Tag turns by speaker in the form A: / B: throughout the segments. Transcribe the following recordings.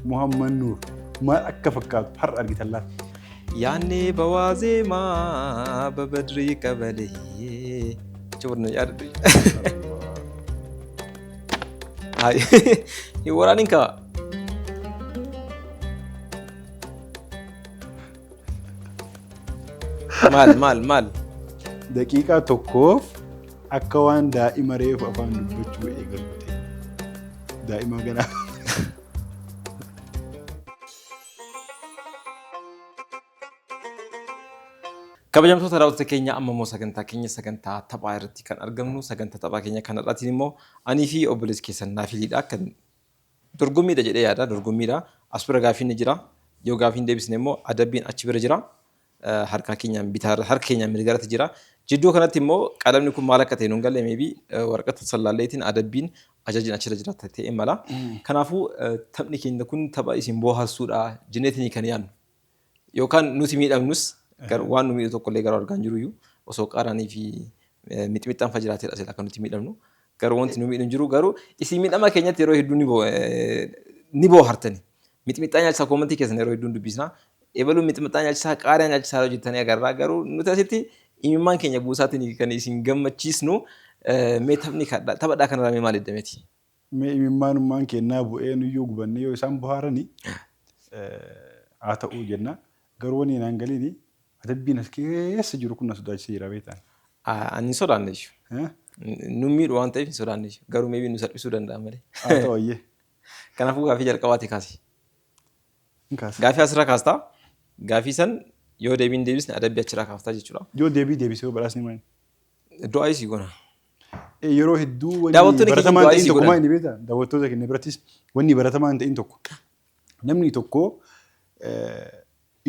A: Muhammad Nur maal akka fakkaatu har'a argitan laata?
B: Yaanni bawaazeemaa babadrii qabalee jechuun yaaddu. Hin waraanin kaa. Maal?
A: Daqiiqaa tokkoof akka waan daa'ima reefu afaan dubbachuu eegalu ta'e. Daa'ima ganaa.
B: Kabajamtoota daawwattoota keenya amma immoo sagantaa taphaa irratti kan argamnu sagantaa taphaa keenya kanarraatiin immoo anii fi obboleessi keessan Naafiliidha kan dorgommiidha jedhee yaada dorgommiidha as bira gaafiin ni jira yoo gaafiin deebisne immoo adabbiin achi bira jira harka keenyaan bitaarra harka keenyaan mirgarratti jira jidduu kanatti immoo qalamni kun maal akka ta'e nuun galee meebii waraqata sallaalleetiin adabbiin ajajiin achirra jira ta'e mala kanaafuu taphni keenya kun tapha isin booharsuudha jenneetiin kan yaadnu yookaan nuti miidhamnus waan nu miidhu tokkollee garuu argaan jiruyyuu osoo qaaraanii fi mixmixaan fajjiraatedha asirraa kan nuti miidhamnu garuu wanti nu miidhu jiru garuu isin miidhama keenyatti yeroo hedduu ni boohartani mixmixaa nyaachisaa koomantii keessan yeroo hedduun dubbisna eebaluu mixmixaa nyaachisaa qaaraa nyaachisaa hojjettanii agarraa garuu nuti asitti imimmaan keenya buusaatiin kan isin gammachiisnu mee taphadhaa kanarraa mee maal eddameeti?
A: Mee imimmaanummaan kennaa bu'ee nuyyuu gubannee yoo isaan bohaaranii haa ta'uu jenna garuu wanni naan galiini adabbiin as keessa jiru kun na sodaachisee jira beektaan.
B: Ani sodaanne jechuudha. Nu miidhu waan ta'eef hin sodaanne jechuudha. Garuu meebii nu salphisuu danda'a malee.
A: Haa ta'u ayyee.
B: Kanaafuu gaafii jalqabaati kaasi. Gaafii asirraa kaastaa gaafii san yoo deebiin deebisne adabbii achirraa kaaftaa jechuudha.
A: Yoo deebii deebisee yoo badhaasni maali?
B: Du'aa isii goona.
A: Yeroo hedduu wanni baratamaan ta'in tokko maal inni beektaa? Daawwattoota keenya birattis wanni baratamaan ta'in tokko namni tokko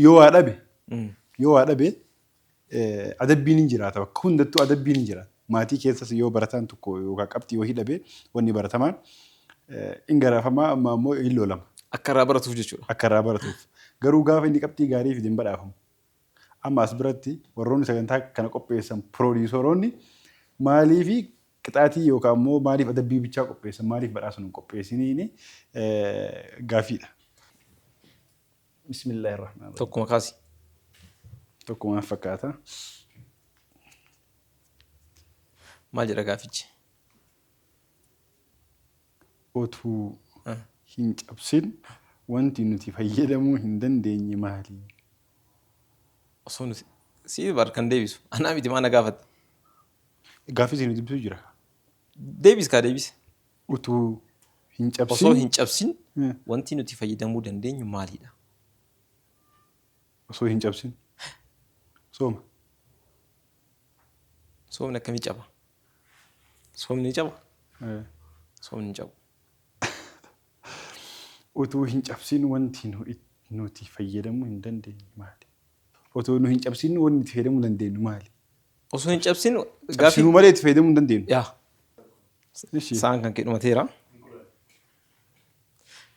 A: yoo waa dhabe adabbiin hin jiraata bakka hundattuu adabbiin hin jiraata. Maatii keessas yoo barataan tokko yookaan qabxii yoo hidhabe wanni baratamaan hin garaafamaa amma immoo hin loolama.
B: Akka irraa baratuuf jechuudha.
A: Akka irraa baratuuf. Garuu gaafa inni qabxii gaarii fide hin badhaafamu. Amma as biratti warroonni sagantaa kana qopheessan piroodiisoroonni maaliif qixaatii yookaan immoo maaliif adabbii bichaa qopheessan maaliif badhaasa hin qopheessiniin gaafiidha. Bismillahirrahmanirrahim.
B: Tokkuma kaasi.
A: Tokkuma fakkaata.
B: Maal jedha gaafichi?
A: Otuu hin cabsin wanti nuti fayyadamuu hin dandeenye maali?
B: Osoo nuti si barkan deebisu anaa miti maana gaafata.
A: Gaafii isin dubbisu jira.
B: Deebis kaa deebis.
A: Otuu hin cabsin.
B: Osoo hin cabsin wanti nuti fayyadamuu dandeenyu maalidha?
A: Osoo hin cabsin. Sooma.
B: Soomni akkamii caba? Soomni ni caba? Soomni hin cabu.
A: Otuu hin cabsin wanti nuti fayyadamuu hin dandeenyu maali? Otoo nu hin cabsin wanti nuti fayyadamuu dandeenyu maali?
B: Osoo hin cabsin
A: gaafii. Cabsinuu malee itti fayyadamuu hin dandeenyu.
B: Yaa. Sa'aan kan kee dhumateera.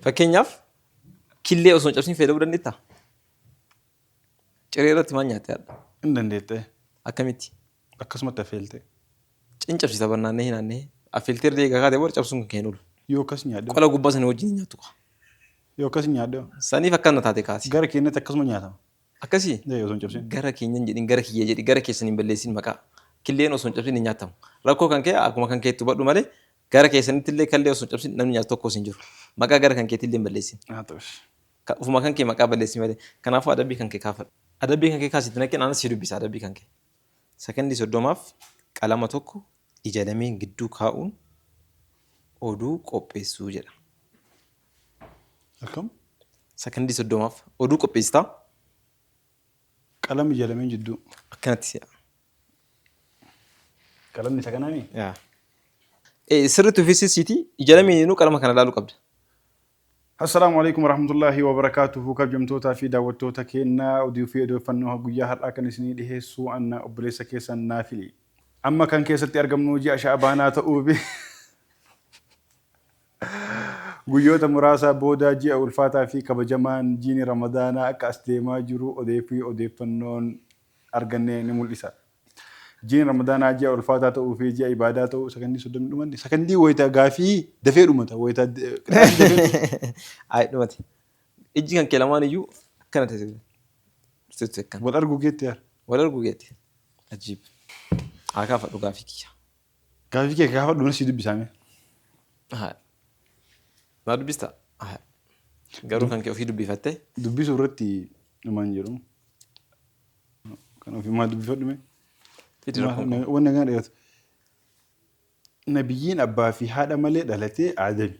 B: Fakkeenyaaf killee osoo hin cabsin fayyadamuu dandeettaa? Ciree irratti maal nyaattee yaadda?
A: Hin dandeettee.
B: Akkamitti?
A: Akkasumatti affeeltee.
B: Cincabsiisa barnaannee hin aannee affeeltee erga eegaa kaatee booda cabsuun kan keen oolu.
A: Yoo akkas nyaadde.
B: Qola gubbaa sana wajjin nyaattu qaba.
A: Yoo akkas nyaadde.
B: Saniif akkana taate kaasi.
A: Gara keenyatti akkasuma nyaatama.
B: Akkasii?
A: Osoo hin cabsin.
B: Gara keenyan jedhin gara kiyya jedhi gara keessan hin balleessin maqaa. Killeen osoo hin cabsin hin nyaatamu. Rakkoo kan kee akkuma kan keetti hubadhu malee gara keessanitti illee kallee osoo hin cabsin namni nyaatu tokkos hin jiru. Maqaa gara kan keetti illee hin balleessin. Ufuma kan kee maqaa balleessi malee. Kanaafuu adabbii kan kee kaafadhu. Adabbii kan kee kaasitti naqeen anas si dubbisa adabbii kan kee. Sakandii 30 qalama tokko ija lameen gidduu kaa'uun oduu qopheessuu jedha.
A: Akkam?
B: Sakandii 30 oduu qopheessitaa.
A: Qalama ija lameen jidduu.
B: Akkanatti.
A: Qalamni isa kanaami?
B: Yaa. Sirriitti uffisiisiiti ija lameeninuu qalama kana ilaaluu qabda.
A: Assalaamu alaikum warahmatullahi wabarakatuhu kabajamtootaa fi daawwattoota keenyaa oduu fi odeeffannoo guyyaa har'aa kan isinii dhiheessuu anna obboleessa keessan Naafili. Amma kan keessatti argamnu ji'a Sha'abaanaa ta'uufi guyyoota muraasa booda ji'a ulfaataa fi kabajamaan jiini Ramadaanaa akka as deemaa jiru odeeffannoon argannee ni mul'isa. Jiini Ramadaanaa ji'a ulfaataa ta'uu fi ji'a ibaadaa ta'uu sakandii 30 dhumanne sakandii wayita gaafii dafee dhumata wayita
B: Ay dhumate. ijji kan kee lamaan iyyuu akkana ta'e kan
A: Wal arguu geetti yaar.
B: wal arguu geetti. Ajiib. Haa kaafadhu gaafii kiyya.
A: Gaafii kee gaafa dhuunfa si dubbisaame.
B: Haa. Maa dubbista? Haa. Garuu kan kee ofii dubbifattee
A: Dubbisuu irratti namaan jedhamu. Kan ofii maa dubbifadhu mee?
B: fidi rakkoon qabu.
A: Wanna gana dheeratu. Nabiyyiin abbaa fi haadha malee dhalatee Aadami.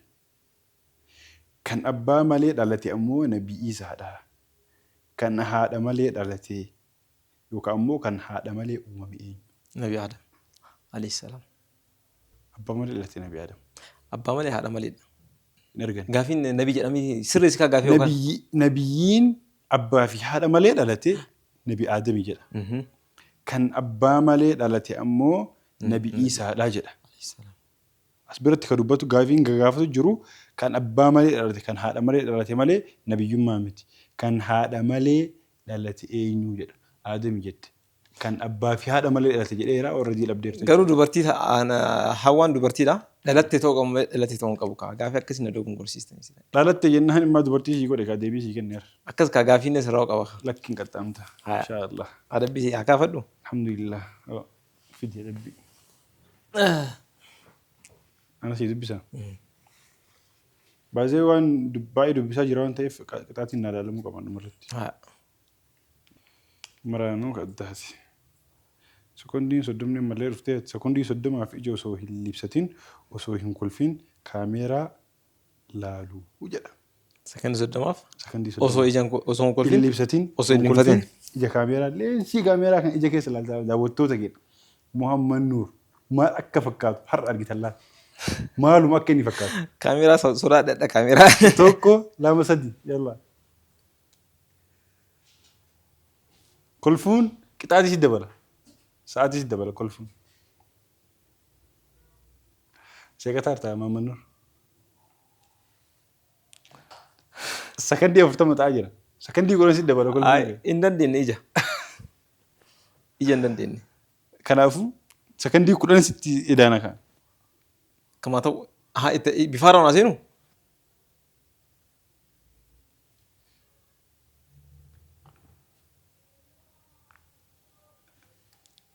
A: Kan abbaa malee dhalate ammoo Nabii Isaadha. Kan haadha malee dhalate yookaan ammoo kan haadha malee uumame eenyu?
B: Nabi Adam alayhi salaam.
A: Abbaa malee dhalate Nabii Adam.
B: Abbaa malee haadha maleedha.
A: Hin argani.
B: Gaafiin nabii jedhamee sirreessi kaa gaafii yookaan.
A: Nabiyyiin abbaa fi haadha malee dhalate Nabii Aadami jedha. Kan abbaa malee dhalate ammoo Nabii Isaadha jedha. As biratti kan dubbatu gaafiin gaafatu jiru kan abbaa malee dhalate kan haadha malee dhalate malee nabiyyummaa miti. Kan haadha malee dhalate eenyu jedha. Aadami jette. Kan abbaa fi haadha malee dhalate jedheera warra diilabdeertu.
B: Garuu dubartii hawwaan dubartiidha. Dhalattee ta'uu qabu malee dhalattee ta'uu hin qabu kaa gaafii akkasii na dogon gorsiistanii.
A: Dhalatte jennaan immoo dubartii ishii godhe kaa deebii ishii kenneera.
B: Akkas kaa gaafiin sirraa qaba.
A: Lakkiin qaxxaamta. Inshaallah.
B: Adabbii haa kaafadhu.
A: Alhamdulillah. Fidii adabbii. Ana sii dubbisa. Baay'ee waan baay'ee dubbisaa jira waan ta'eef qixaatiin na ilaalamuu qaban dhumarratti. Maraanuu kaddaati. Sekoondiin soddomni malee dhuftee sekoondii soddomaaf ija osoo hin libsatiin osoo hin kolfiin kaameeraa laaluu jedha.
B: Sekoondii soddomaaf
A: Sekoondii
B: osoo ijaan osoo hin
A: hin
B: kolfiin
A: libsatiin
B: osoo hin kolfiin
A: ija kaameeraa leensii kaameeraa kan ija keessa laaltaa daawwattoota jedha. Muhammad Nuur maal akka fakkaatu har'a argitan laata? Maaluma akka inni fakkaatu?
B: kaameeraa sodaadha kaameeraa.
A: Tokko lama sadi yalla. Kolfuun qixaatii si dabala. Sa'aatii si dabala kolfuun. Seeqataa ta'a Muhammad Nuur. Sakandii 40 ta'aa jira. Sakandii godhan si dabala kolfuun.
B: Hin dandeenye ija. Ija hin dandeenye.
A: Kanaafuu sakandii 10 sitti edaana kan.
B: Kamaa ta'u bifaaraan haa seenu.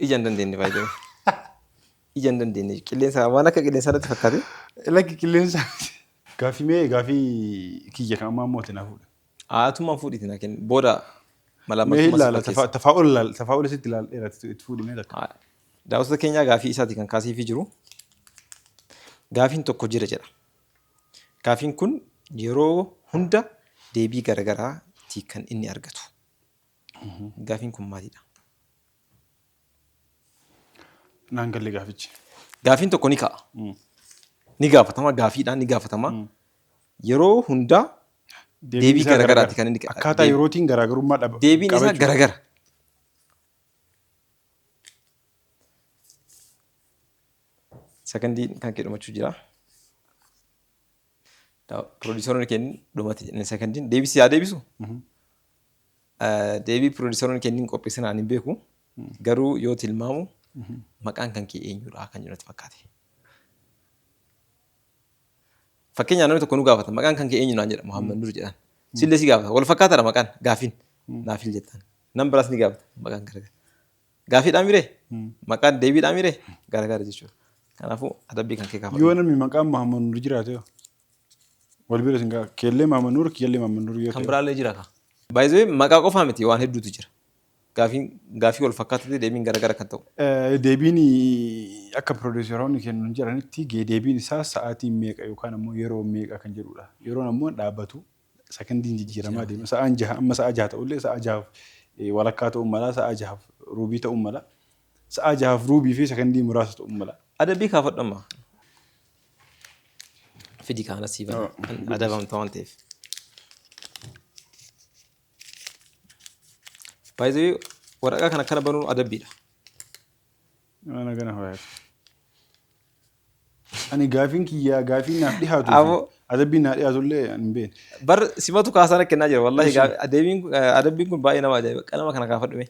B: Ija hin dandeenye baay'ee. Ija hin dandeenye qilleensa waan akka qilleensaa irratti fakkaate.
A: Lakki qilleensa. Gaafii mee gaafii kiyya kan ammaa mootii naa fuudha.
B: Aatummaan fuudhiiti naa kennu booda
A: Mee ilaala tafaa'ula sitti ilaala dheeratti itti fuudhimee takka.
B: Daawwattoota keenyaa gaafii isaati kan kaasiifii jiru. Gaafiin tokko jira jedha. Gaafiin kun yeroo hunda deebii garaagaraatii kan inni argatu. Gaafiin kun maalidha?
A: Naan galle gaafichi.
B: Gaafiin tokko ni ka'a. Ni gaafatama gaafiidhaan ni gaafatama. Yeroo hunda deebii garaagaraati kan inni
A: akkaataa yerootiin garaagarummaa dhaba.
B: Deebiin isaa garaagara. Sekondiin kan kee dhumachuu jira. Pirooduusaroonni kennin dhumate jedhanii sekondiin deebisii haa deebisu. Deebii pirooduusaroonni kennin qopheessinaan hin beeku. Garuu yoo tilmaamu maqaan kan kee eenyudha kan jedhu natti fakkaate. Fakkeenyaaf namni tokko nu gaafata maqaan kan kee eenyu naan jedha Muhammad Nuur jedhan. Sillee si gaafata wal fakkaataadha maqaan gaafiin naafil jettan. Nam biraas ni gaafata maqaan garagara. Gaafiidhaan miree maqaan deebiidhaan miree garagara jechuudha. Kanaafuu adabbii kan kee kaafatu.
A: Yoo namni maqaan Muhammad Nuur jiraate yoo wal bira sin gaafata keellee Muhammad Nuur kiyyallee Muhammad Nuur yoo ta'e.
B: Kan biraallee jira kaa. Baay'ee maqaa qofaa miti waan hedduutu jira. Gaafii wal fakkaatatee deebiin garagara kan ta'u.
A: Deebiin akka pirooduusaroonni kennuun jiranitti deebiin isaa sa'aatii meeqa yookaan ammoo yeroo meeqa kan jedhudha. Yeroon ammoo dhaabbatu sekondiin jijjiiramaa deema. Sa'aan jaha amma sa'a jaha ta'ullee sa'a jahaaf walakkaa ta'uu mala sa'a jahaaf ruubii ta'uu mala. Sa'a jahaaf ruubii fi sekondii muraasa ta'uu mala.
B: Adabbii kaafadhu amma. Fidii kaana siiban adabamta waan ta'eef. Baay'ee waraqaa kana akkana banuun adabbiidha.
A: Ana gana ho'aati. Ani gaafiin kiyyaa gaafiin naaf dhihaatu adabbiin naaf dhihaatullee hin beekne.
B: Bar simatu kaasaan kennaa jira wallahi adabbiin kun baay'ee nama ajaa'iba qalama kana kaafadhume.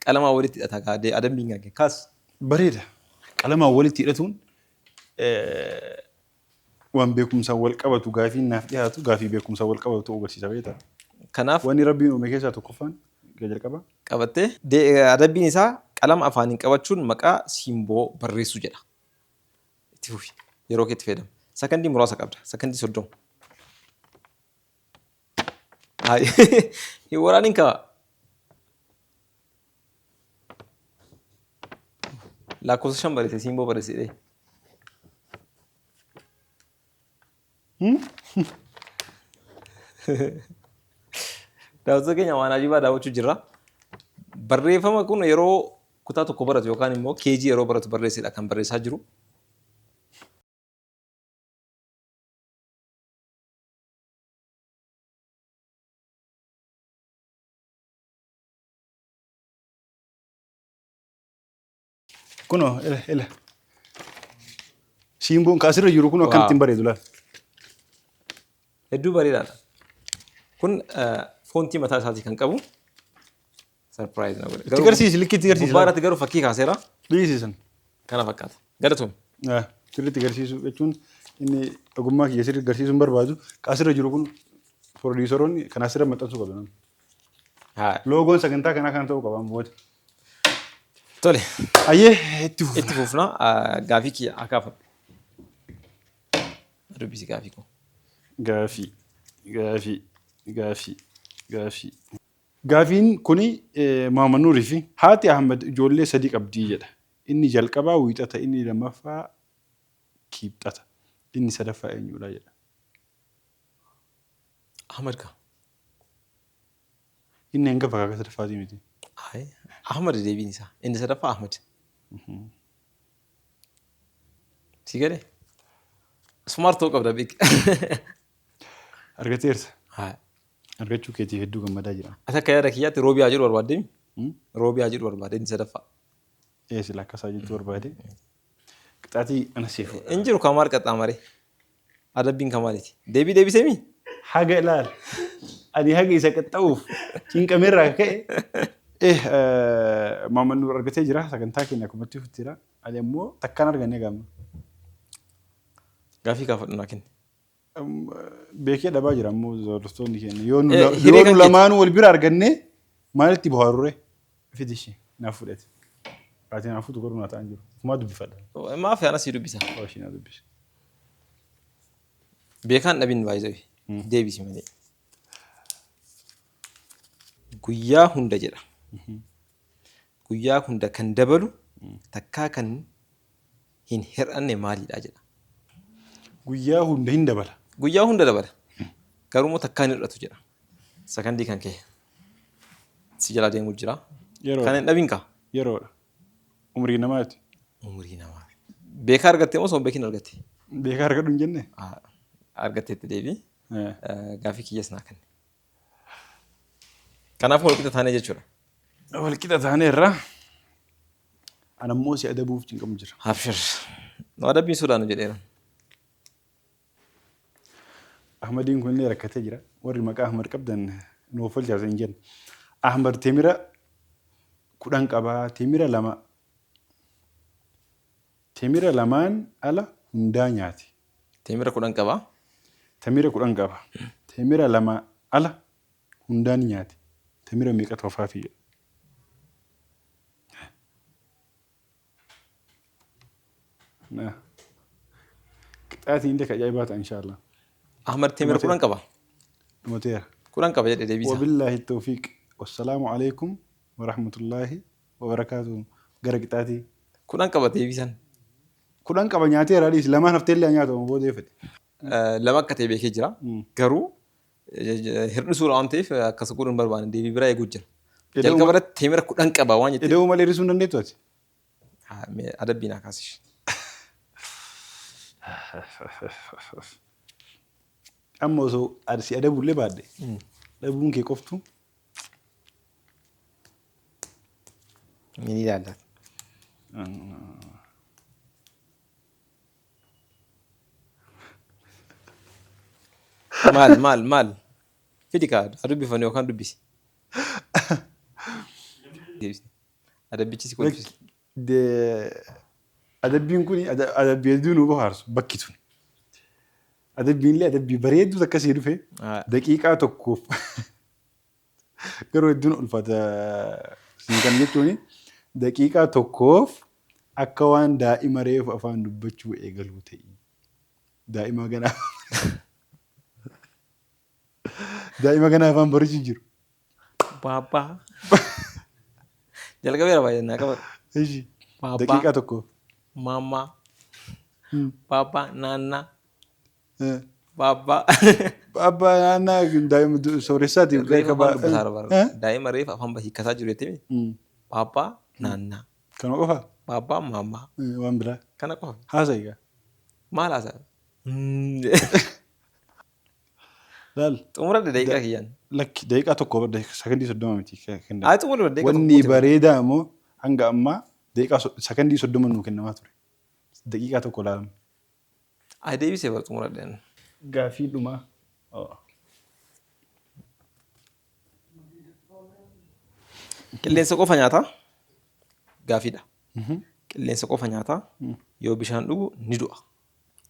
B: Qalamaa walitti hidhata adabbiin kan kaas.
A: Bareeda. Qalamaa walitti hidhatuun waan beekumsaan wal qabatu gaafii naaf dhiyaatu gaafii beekumsaan wal qabatu ta'uu agarsiisa beektaa.
B: Kanaaf
A: Wanni rabbiin uume keessaa tokkoffaan jalqaba.
B: qabattee adabbiin isaa qalama afaaniin qabachuun maqaa siimboo barreessuu jedha. Itti fufi yeroo keetti fayyadamu. Sakandii muraasa qabda. Sakandii 30. Hin waraaniin qaba. Lakkoofsa 5 barreesse siimboo barreessedhe. Daawwattoota keenya waan ajaa'ibaa daawwachuu jirra. Barreeffama kun yeroo kutaa tokko baratu yookaan immoo keejii yeroo baratu barreessedha kan barreessaa jiru.
A: Kunoo ila siimboon kaasirra jiru kun akkamitti hin bareedu laal.
B: Hedduu bareedaadha. Kun foontii mataa isaatii kan qabu. Sarpiraayiz na godhe.
A: Itti garsiisi likki itti garsiisi.
B: Gubbaa irratti garuu fakkii kaaseera.
A: Dhiisisan.
B: Kana fakkaata. Galatoom.
A: Sirriitti garsiisu jechuun inni ogummaa kiyya sirriitti garsiisuun barbaadu kaasirra jiru kun piroodiisoroonni kan asirra maxxansuu qabu. Loogoon sagantaa kanaa kan ta'uu qaba booda.
B: Tole.
A: Ayyee itti
B: fufna gaafii kiyya akaafadhu. Dubbisi gaafii koo.
A: Gaafii. Gaafiin kuni Maamad Nuurii fi haati Ahmad ijoollee 3 qabdii jedha. Inni jalqabaa wiixata, inni lammaffaa kiibxata, inni sadaffaa eenyudha jedha.
B: Ahmad ka.
A: Inni hangafa akka sadaffaatii miti.
B: Ahmad deebiin isaa. Inni sadaffaa Ahmad. Si galee? Smaart ta'uu qabda beek.
A: Argateersa. Argachuu keetiif hedduu gammadaa jira.
B: Ati akka yaada kiyyaatti roobii haa jedhu barbaadde? Roobii haa jedhu barbaadde inni sadaffaa.
A: Sila akkasaa jechuu barbaade. Qixaatii ana seefu.
B: Hin jiru kamaal qaxxaamaree. Adabbiin kamaaliiti. Deebii deebisee mi?
A: Haga ilaal. Ani haga isa qaxxa'uuf cinqameerraa ka'e. Maamad Nuur argatee jira. Sagantaa keenya akkumatti fufteera. Ani ammoo takkaan argannee gaamma.
B: Gaafii kaafadhu naa kenni.
A: Beekee dhabaa jira ammoo hordoftoonni keenya. Yoo nu lamaanuu wal bira argannee maalitti bohaaruree fidishee naaf fudhate. Kaatiin naaf fuutu godhu naa ta'an jiru. Kumaa dubbifadha.
B: Maaf yaana sii dubbisa.
A: Oshii naa dubbisa.
B: Beekaan dhabin baay'ee deebisi malee. Guyyaa hunda jedha. Guyyaa hunda kan dabalu takkaa kan hin hir'anne maalidha jedha.
A: Guyyaa hunda hin dabala.
B: Guyyaa hunda dabala. Garuu takkaa hin hir'atu jedha. Sakandii kan ka'e. Si jala deemuu jira. Kan hin dhabin kaa?
A: Yeroodha. Umurii namaati.
B: Umurii namaa. Beekaa argattee moo osoo beekin argatte?
A: Beekaa argadhu hin jenne?
B: Argatteetti deebii. Gaafii kiyyas naa kenne. Kanaaf walqixa taanee jechuudha.
A: Walqixa taaneerra. Ana immoo si adabuuf cinqamu jira.
B: Habshir. Nu adabbiin sodaanu jedheera.
A: Ahmadiin kun illee rakkatee jira. Warri maqaa Ahmad qabdan nuuf olchaasa hin jenne. Ahmad teemira 10 qabaa. Teemira 2. Teemira 2 ala hundaa nyaati.
B: Teemira 10 qabaa.
A: Teemira 10 qaba. Teemira 2 ala hundaa ni nyaati. Teemira meeqa toofaafi? Qixaatiin illee ajaa'ibaa ta'a inshallah.
B: Ahmad teemira 10 qaba.
A: Mooteera.
B: 10 qaba jedhee deebisa.
A: Wabillaahi tawfiiq. Wassalaamu alaikum wa rahmatullaahi wa barakaatuhu. Gara qixaatii.
B: 10 qaba deebisan.
A: 10 qaba nyaateera dhiis lamaan haftee illee nyaatamu boodee fedhe.
B: Lama akka ta'e beekee jira. Garuu hir'isuudha waan ta'eef akkas godhuun barbaanne deebii biraa eeguu jira. Jalqaba irratti teemira 10 qaba waan jettee.
A: Eda'uu malee hir'isuu hin dandeettu ati?
B: Adabbiin haa kaasish.
A: Amma osoo si adabullee baadde dhabuun kee qoftu
B: ni ilaallata. Maal fidi kaa dubbifan yookaan dubbisi. Adabbichi si kolfisa.
A: Adabbiin kun adabbii hedduu nu bohaarsu bakki tun. adabbiinillee adabbii bareedduu akkasii dhufe daqiiqaa tokkoof garuu hedduun ulfaata siin kan jechuun daqiiqaa tokkoof akka waan daa'ima reefu afaan dubbachuu eegaluu ta'e. Daa'ima ganaa afaan barachuu jiru.
B: Baabbaa. Jalqabeera baay'inaa qabatu.
A: Daqiiqaa tokkoof.
B: Maammaa. Baabbaa naannaa. Baabbaa.
A: Baabbaa naannaa daa'ima sooressaatiif.
B: Daa'ima reefu afaan hiikkataa jiru jettee baabbaa naannaa.
A: Kana qofa?
B: Baabbaa maammaa.
A: Waan biraa?
B: Kana qofa.
A: Haasa'i gaa?
B: Maal haasa'a?
A: Laal.
B: Xumura daqiiqaa kiyyaan.
A: Lakki daqiiqaa tokko sakandii 30 miti.
B: Xumura daqiiqaa tokko.
A: Wanni bareedaa immoo hanga ammaa daqiiqaa sakandii 30 nuu kennamaa ture. Daqiiqaa tokko laalamu.
B: Deebisee bara xumura dhaan.
A: Gaaffii dhumaa.
B: Qilleensa qofa nyaataa gaaffiidha. Qilleensa qofa nyaataa yoo bishaan dhugu ni du'a.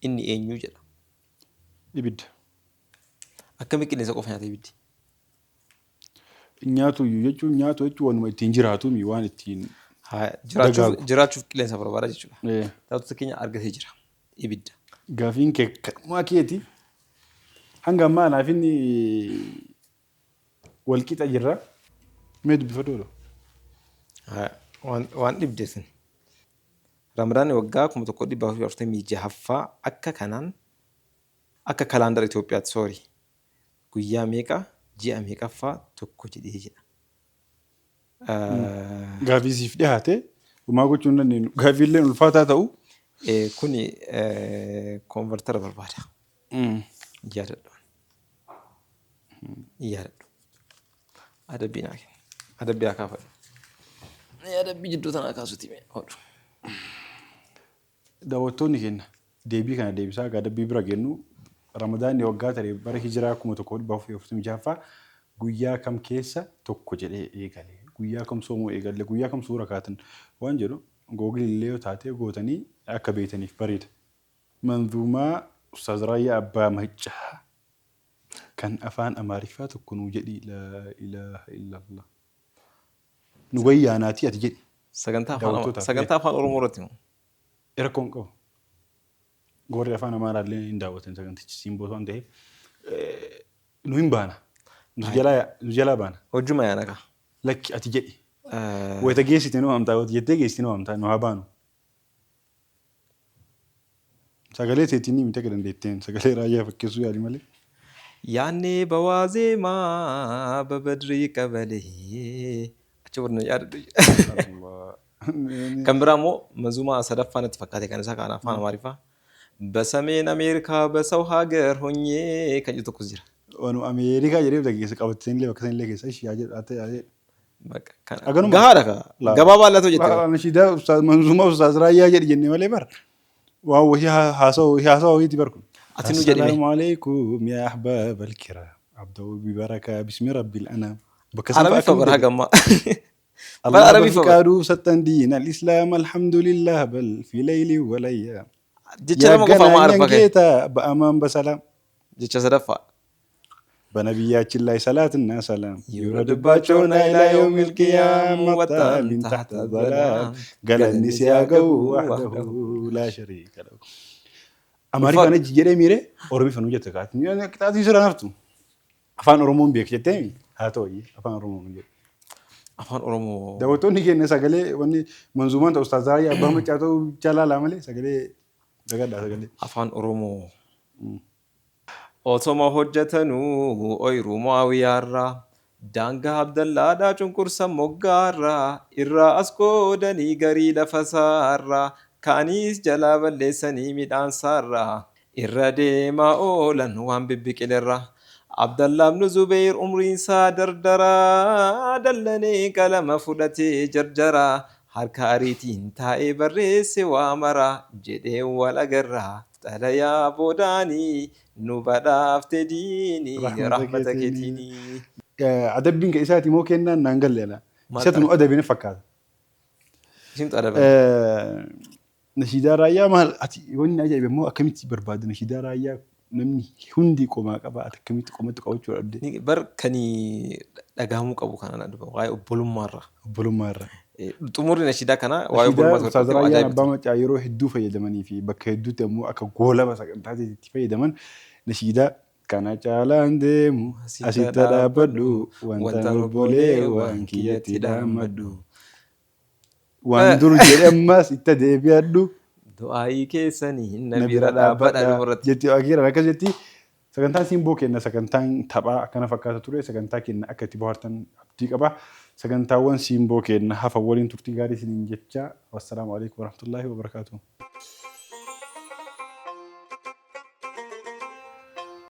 B: Inni eenyu jedha.
A: Ibidda.
B: Akkami qilleensa qofa nyaata ibiddi?
A: Nyaatu jechuun waanuma ittiin jiraatu waan ittiin
B: jiraachuuf qilleensa barbaada jechuudha. Taatota keenya argatee jira ibidda.
A: Gaaffiin kee kadhumaa keeti hanga ammaa anaaf inni walqixa jirra. Mee dubbifadhu dha.
B: Waan dhibdeessin. Ramadaanni waggaa 1446 akka kalaandara Itoophiyaatti guyyaa meeqa ji'a meeqaffaa tokko jedhee jedha.
A: Gaaffii siif dhiyaate homaa gochuu hin dandeenyu. Gaaffiillee ulfaataa ta'u.
B: Kuni konvertara barbaada. Yaadadhu. Adabbii naa kenna. Adabbii haa kaafadhu. Adabbii jidduu tanaa kaasuuti mee hodhu.
A: Daawwattoonni keenya deebii kana deebisaa adabbii bira gennu Ramadaanni waggaa ta'e bara hijiraa 1446 guyyaa kam keessa tokko jedhee eegale. Guyyaa kam soomuu eegalle. Guyyaa kam suura kaatan waan jedhu googilillee yoo taate gootanii akka beekaniif bareeda. Manzuumaa Ustaaz Raayyaa Abbaa Maccaa kan afaan Amaariffaa tokko nuu jedhi laa ilaaha illallah. Nu wayyaanaati ati jedhi.
B: Sagantaa afaan Oromoo irratti moo?
A: Rakkoon qabu. Goorri afaan Amaaraallee hin daawwatan sagantichi simboo waan ta'eef nu hin baana. Nu jalaa baana.
B: Hojjuma yaana kaa.
A: Lakki ati jedhi. Wayita geessite nu amtaa jettee geessite nu amtaa nu haa baanu. Sagalee seetiin ni mita dandeetteen sagalee raayyaa fakkeessuu yaali malee.
B: Yaannee bawaazeemaa babadrii qabalee achi warra yaadadhu. Kan biraa immoo manzuumaa sadaffaan itti fakkaate kan isaa kaan afaan Amaariffaa. በሰሜን አሜሪካ በሰው ሀገር ሆኜ ከጅቱ ኩስ ጅራ
A: ወኑ አሜሪካ jedhee dhageessa qabatteen illee bakka sanillee keessa ishii
B: gahaadha ka gabaa baallatoo jette
A: nashiidaa manzuumaa Ustaaz Raayyaa jedhi jennee malee bar waan wahii haasawaa wayiiti barku
B: ati nu jedhime
A: assalaamu alaykum yaa ahbaabal kiraam abduu bibarakaa bismi rabbil anaam
B: arabii fa barhaa gammaa
A: Allah barkaaduu sattan diin al-islaam alhamdulillah bal fi layli walayyaa
B: jecha lama qofa Amaariffa
A: keeta ba'amaan basalaam
B: jecha sadaffaa
A: በነቢያችን ላይ ሰላትና ሰላም ይውረድባቸውና ኢላ የውሚል ቂያማ ወጣሚን ተሕተ ዘላም ገለኒ ሲያገው ወህደሁ ላ ሸሪከ ለሁ አማሪፋ ነጅ ጀዴ ሚሬ ኦሮሚ ፈኑ ጀተ ካት ቅጣት ይስራ ነፍቱ አፋን ኦሮሞን ቤክ ጀቴ ሃቶይ አፋን ኦሮሞ ነው
B: afaan Oromoo
A: daawwattoonni keenya sagalee wanni manzuumaan ta'u Ustaaz Raayyaa Abbaa Maccaa ta'uu jaalala malee sagalee dagadhaa sagalee
B: afaan Oromoo Otoma hojjetanuu ooyiruu Mu'aawiyaarraa daangaa Abdallaadhaa cunqursa moggaarraa irraa as qoodanii garii lafasaarraa kaanis jalaa balleessanii midhaansaarraa irra deemaa oolan waan bibbiqilerraa Abdallah ibn Zubayr umriinsaa dardaraa dallanee qalama fudhatee jarjaraa harka ariitiin taa'ee barreesse waa maraa jedhee wal agarraa xalayaa boodaanii nu badhaafte diinii rahmata keetiinii.
A: Adabbiin isaati moo kennaan naan galleela. Isatu nu adabine fakkaata.
B: Isintu adabame.
A: Nashiidaa Raayyaa maal ati wanni ajaa'ibe immoo akkamitti barbaadde Nashiidaa Raayyaa namni hundi qomaa qaba ati akkamitti qomatti qabachuu dhabde
B: Bar kan dhagahamuu qabu kana dhufa waa'ee obbolummaarra.
A: obbolummaarra.
B: Xumurri nashiidaa kana waa'ee obbolumaa
A: Ustaaz Raayyaan Abbaa Macaa yeroo hedduu fayyadamanii fi bakka hedduutti ammoo akka goolaba sagantaatiin itti fayyadaman nashiidaa kana caalaan deemu asitti dhaabbadhu wanta obbolee waan kiyyatti dhaammadhu. Waan dur jedhe ammas itti deebi'adhu.
B: Du'aayii keessanii
A: Na
B: na
A: bira
B: bira dhaabbadha
A: dhaabbadha
B: dhumarratti.
A: jetti akeera akkas jetti sagantaan simboo kenna sagantaan taphaa akkana fakkaata ture sagantaa kenna akka itti bohaartan abdii qaba sagantaawwan simboo kenna hafa waliin turtii gaarii isiniin jecha wassalaamu alaikum warahmatullaahi wabarakaatuh.